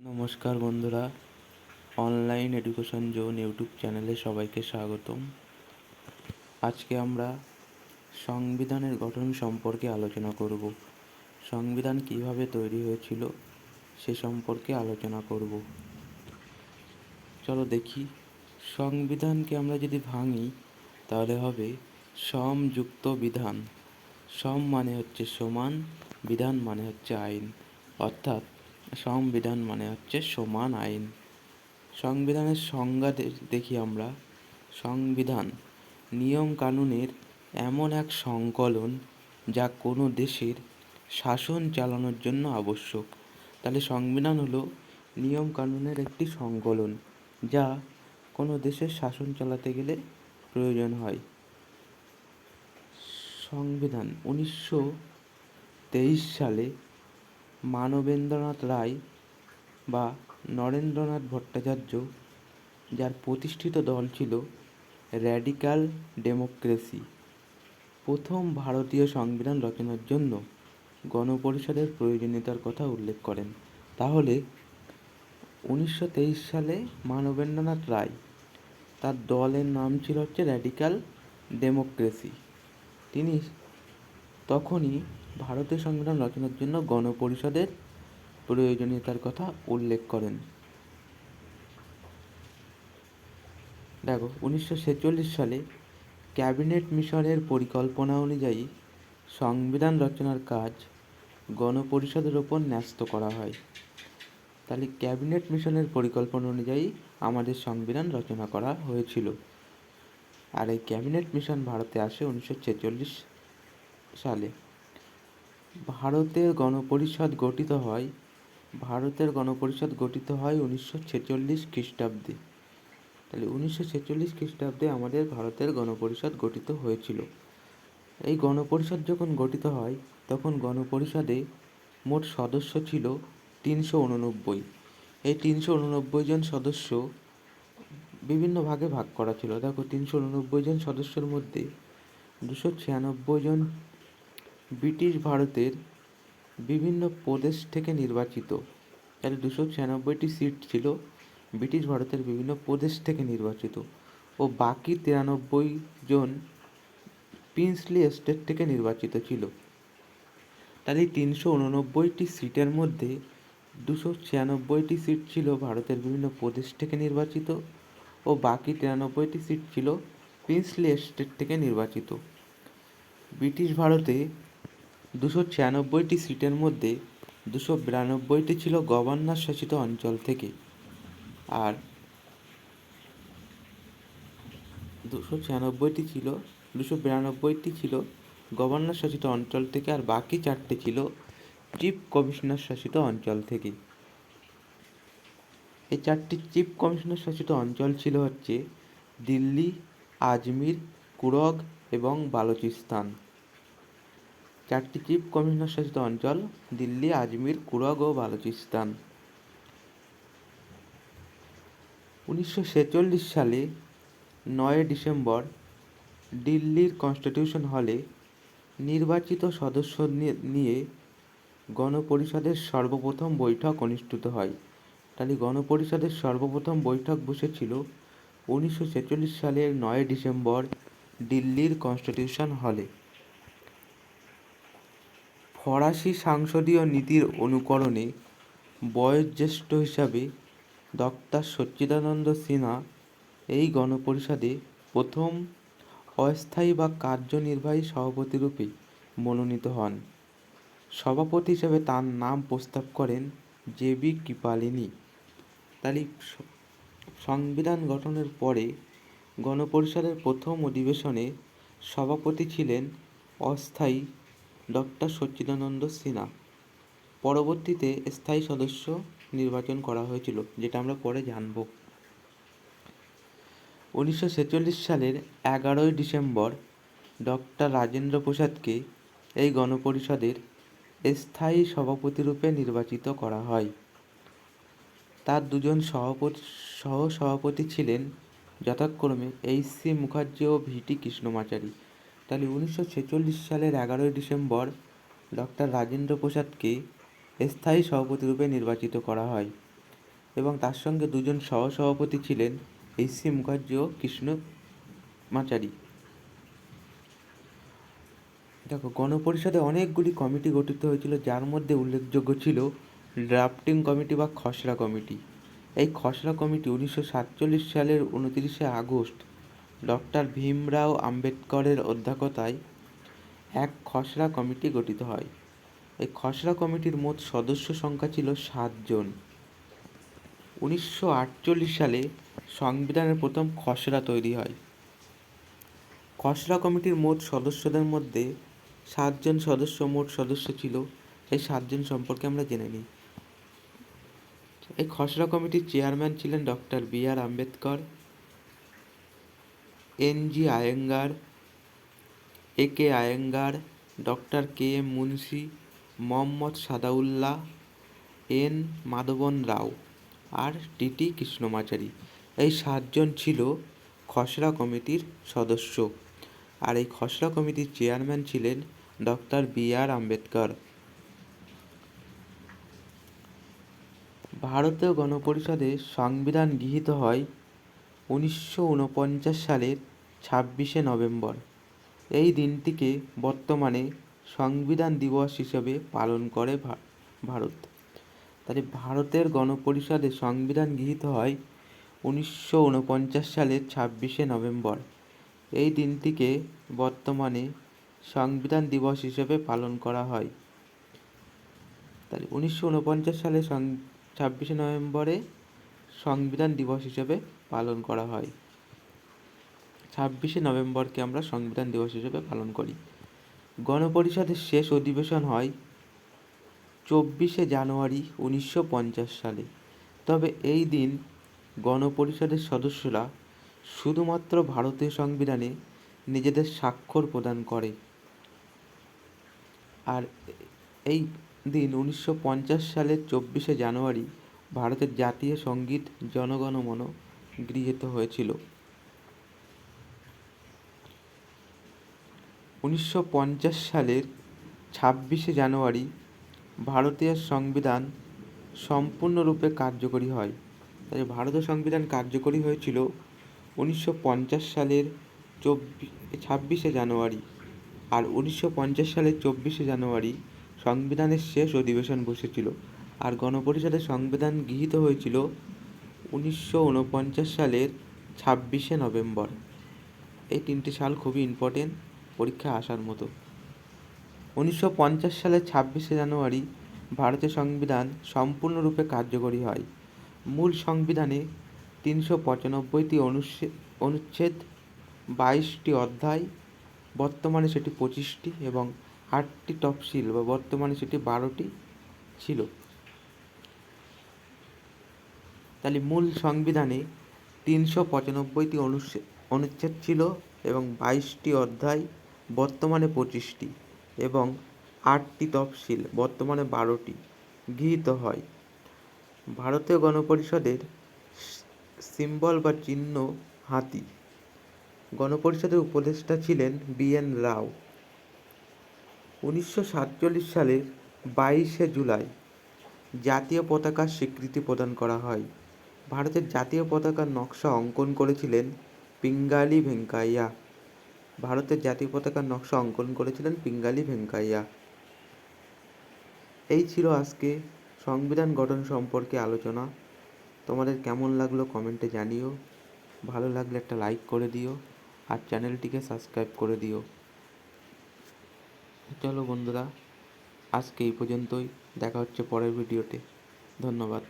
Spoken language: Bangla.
নমস্কার বন্ধুরা, অনলাইন এডুকেশন জোন ইউটিউব চ্যানেলে সবাইকে স্বাগতম। আজকে আমরা সংবিধানের গঠন সম্পর্কে আলোচনা করব। সংবিধান কিভাবে তৈরি হয়েছিল সে সম্পর্কে আলোচনা করব। চলো দেখি, সংবিধানকে আমরা যদি ভাঙি তাহলে হবে সম যুক্ত বিধান। সম মানে হচ্ছে সমান, বিধান মানে হচ্ছে আইন, অর্থাৎ সংবিধান মানে হচ্ছে সমান আইন। সংবিধানের সংজ্ঞা দেখি আমরা। সংবিধান নিয়ম কানুনের এমন এক সংকলন যা কোনো দেশের শাসন চালানোর জন্য আবশ্যক। তাহলে সংবিধান হলো নিয়ম কানুনের একটি সংকলন যা কোনো দেশের শাসন চালাতে গেলে প্রয়োজন হয়। সংবিধান 1923 সালে মানবেন্দ্রনাথ রায় বা নরেন্দ্রনাথ ভট্টাচার্য, যার প্রতিষ্ঠিত দল ছিল র্যাডিক্যাল ডেমোক্রেসি, প্রথম ভারতীয় সংবিধান রচনার জন্য গণপরিষদের প্রয়োজনীয়তার কথা উল্লেখ করেন। তাহলে 1923 সালে মানবেন্দ্রনাথ রায়, তার দলের নাম ছিল হচ্ছে র্যাডিক্যাল ডেমোক্রেসি, তিনি তখনই ভারতীয় সংবিধান রচনার জন্য গণপরিষদের প্রয়োজনীয়তার কথা উল্লেখ করেন। দেখো, 1946 সালে ক্যাবিনেট মিশনের পরিকল্পনা অনুযায়ী সংবিধান রচনার কাজ গণপরিষদের ওপর ন্যস্ত করা হয়। তাহলে ক্যাবিনেট মিশনের পরিকল্পনা অনুযায়ী আমাদের সংবিধান রচনা করা হয়েছিল। আর এই ক্যাবিনেট মিশন ভারতে আসে 1946 সালে। ভারতের গণপরিষদ গঠিত হয় 1946 খ্রিস্টাব্দে। তাহলে 1946 খ্রিস্টাব্দে আমাদের ভারতের গণপরিষদ গঠিত হয়েছিল। এই গণপরিষদ যখন গঠিত হয় তখন গণপরিষদে মোট সদস্য ছিল 389। এই 389 জন সদস্য বিভিন্ন ভাগে ভাগ করা ছিল। দেখো, 389 জন সদস্যের মধ্যে 296 জন ব্রিটিশ ভারতের বিভিন্ন প্রদেশ থেকে নির্বাচিত। তাহলে 296টি সিট ছিল ব্রিটিশ ভারতের বিভিন্ন প্রদেশ থেকে নির্বাচিত, ও বাকি 93 জন প্রিন্সলি এস্টেট থেকে নির্বাচিত ছিল। তাহলে 389টি সিটের মধ্যে 296টি সিট ছিল ভারতের বিভিন্ন প্রদেশ থেকে নির্বাচিত, ও বাকি 93টি সিট ছিল প্রিন্সলি এস্টেট থেকে নির্বাচিত। ব্রিটিশ ভারতে 296টি সিটের মধ্যে 292টি ছিল গভর্নর শাসিত অঞ্চল থেকে, আর 292টি ছিল গভর্নর শাসিত অঞ্চল থেকে, আর বাকি 4টি ছিল চিফ কমিশনার শাসিত অঞ্চল থেকে। এই 4টি চিফ কমিশনার শাসিত অঞ্চল ছিল হচ্ছে দিল্লি, আজমির, কুরগ এবং বালুচিস্তান। 4টি চিফ কমিশনার শাসিত অঞ্চল দিল্লি, আজমির, কুরগ ও বালুচিস্তান। 1946 সালে 9 ডিসেম্বর দিল্লির কনস্টিটিউশন হলে নির্বাচিত সদস্য নিয়ে গণপরিষদের সর্বপ্রথম বৈঠক অনুষ্ঠিত হয়। তাহলে গণপরিষদের সর্বপ্রথম বৈঠক বসেছিল 1946 সালের 9 ডিসেম্বর দিল্লির কনস্টিটিউশন হলে। ফরাসি সংসদীয় নীতির অনুকরণে বয়োজ্যেষ্ঠ হিসাবে ডক্টর সচ্চিদানন্দ সিনহা এই গণপরিষদে প্রথম অস্থায়ী বা কার্যনির্বাহী সভাপতি রূপে মনোনীত হন। সভাপতি হিসেবে তার নাম প্রস্তাব করেন জে.বি. কৃপালিনী। তাহলে সংবিধান গঠনের পরে গণপরিষদের প্রথম অধিবেশনে সভাপতি ছিলেন অস্থায়ী ডক্টর সচ্চিদানন্দ সিনহা। পরবর্তীতে স্থায়ী সদস্য নির্বাচন করা হয়েছিল, যেটা আমরা পরে জানব। 1946 সালের 11 ডিসেম্বর ডক্টর রাজেন্দ্র প্রসাদকে এই গণপরিষদের স্থায়ী সভাপতি রূপে নির্বাচিত করা হয়। তার দুজন সহ-সভাপতি ছিলেন যথাক্রমে এইচ.সি. মুখার্জি ও ভি.টি. কৃষ্ণমাচারী। তাহলে 1946 সালের 11 ডিসেম্বর ডক্টর রাজেন্দ্র প্রসাদকে স্থায়ী সভাপতি রূপে নির্বাচিত করা হয়। এবং তার সঙ্গে দুজন সহসভাপতি ছিলেন এইচ.সি. মুখার্জি ও কৃষ্ণমাচারী। দেখো, গণপরিষদে অনেকগুলি কমিটি গঠিত হয়েছিল, যার মধ্যে উল্লেখযোগ্য ছিল ড্রাফটিং কমিটি বা খসড়া কমিটি। এই খসড়া কমিটি 1947 সালের 29শে আগস্ট ডক্টর ভীমরাও আম্বেদকরের অধ্যক্ষতায় এক খসড়া কমিটি গঠিত হয়। এই খসড়া কমিটির মোট সদস্য সংখ্যা ছিল 7 জন। 1948 সালে সংবিধানের প্রথম খসড়া তৈরি হয়। খসড়া কমিটির মোট সদস্যদের মধ্যে 7 জন মোট সদস্য ছিল। এই 7 জন সম্পর্কে আমরা জেনে নিই। এই খসড়া কমিটির চেয়ারম্যান ছিলেন doctor B R. Ambedkar, N G. Ayyangar, A K. Ayyangar, doctor K M. Munshi, Mohammad Saadulla, N. Madhavan Rao আর টি.টি. কৃষ্ণমাচারী। এই 7 জন ছিল খসড়া কমিটির সদস্য। আর এই খসড়া কমিটির চেয়ারম্যান ছিলেন ডক্টর বি.আর. আম্বেদকর। ভারতীয় গণপরিষদে সংবিধান গৃহীত হয় 1949 সালের 26শে নভেম্বর। এই দিনটিকে বর্তমানে সংবিধান দিবস হিসেবে পালন করে ভারত। তাহলে ভারতের গণপরিষদে সংবিধান গৃহীত হয় 1949 সালের 26শে নভেম্বর। এই দিনটিকে বর্তমানে সংবিধান দিবস হিসেবে পালন করা হয়। তাহলে 1949 সালে 26শে নভেম্বরে সংবিধান দিবস হিসেবে পালন করা হয়। 26শে নভেম্বরকে আমরা সংবিধান দিবস হিসেবে পালন করি। গণপরিষদের শেষ অধিবেশন হয় 24শে জানুয়ারি 1950 সালে। তবে এই দিন গণপরিষদের সদস্যরা শুধুমাত্র ভারতীয় সংবিধানে নিজেদের স্বাক্ষর প্রদান করে। আর এই দিন 1950 সালের 24শে জানুয়ারি ভারতের জাতীয় সঙ্গীত জনগণ মন গৃহীত হয়েছিল। 1950 সালের 26শে জানুয়ারি ভারতীয় সংবিধান সম্পূর্ণরূপে কার্যকরী হয়। তাই ভারতীয় সংবিধান কার্যকরী হয়েছিল 1950 সালের 26শে জানুয়ারি। আর 1950 সালের 24শে জানুয়ারি সংবিধানের শেষ অধিবেশন বসেছিল। আর গণপরিষদের সংবিধান গৃহীত হয়েছিল 1949 সালের 26শে নভেম্বর। এই 3টি সাল খুবই ইম্পর্টেন্ট, পরীক্ষায় আসার মতো। 1950 সালের 26শে জানুয়ারি ভারতের সংবিধান সম্পূর্ণরূপে কার্যকরী হয়। মূল সংবিধানে 395টি অনুচ্ছেদ, 22টি অধ্যায়, বর্তমানে সেটি 25টি, এবং 8টি তফসিল বা বর্তমানে সেটি 12টি ছিল। তাহলে মূল সংবিধানে 395টি অনুচ্ছেদ ছিল এবং 22টি অধ্যায়, বর্তমানে 25টি, এবং 8টি তফসিল, বর্তমানে 12টি গৃহীত হয়। ভারতীয় গণপরিষদের সিম্বল বা চিহ্ন হাতি। গণপরিষদের উপদেষ্টা ছিলেন বি.এন. রাও। 1947 সালের 22শে জুলাই জাতীয় পতাকার স্বীকৃতি প্রদান করা হয়। ভারতের জাতীয় পতাকার নকশা অঙ্কন করেছিলেন পিঙ্গালি ভেঙ্কাইয়া। ভারতের জাতীয় পতাকার নকশা অঙ্কন করেছিলেন পিঙ্গালি ভেঙ্কাইয়া। এই ছিল আজকে সংবিধান গঠন সম্পর্কে আলোচনা। তোমাদের কেমন লাগলো কমেন্টে জানিও। ভালো লাগলে একটা লাইক করে দিও আর চ্যানেলটিকে সাবস্ক্রাইব করে দিও। চলো বন্ধুরা, আজকে এই পর্যন্তই। দেখা হচ্ছে পরের ভিডিওতে। ধন্যবাদ।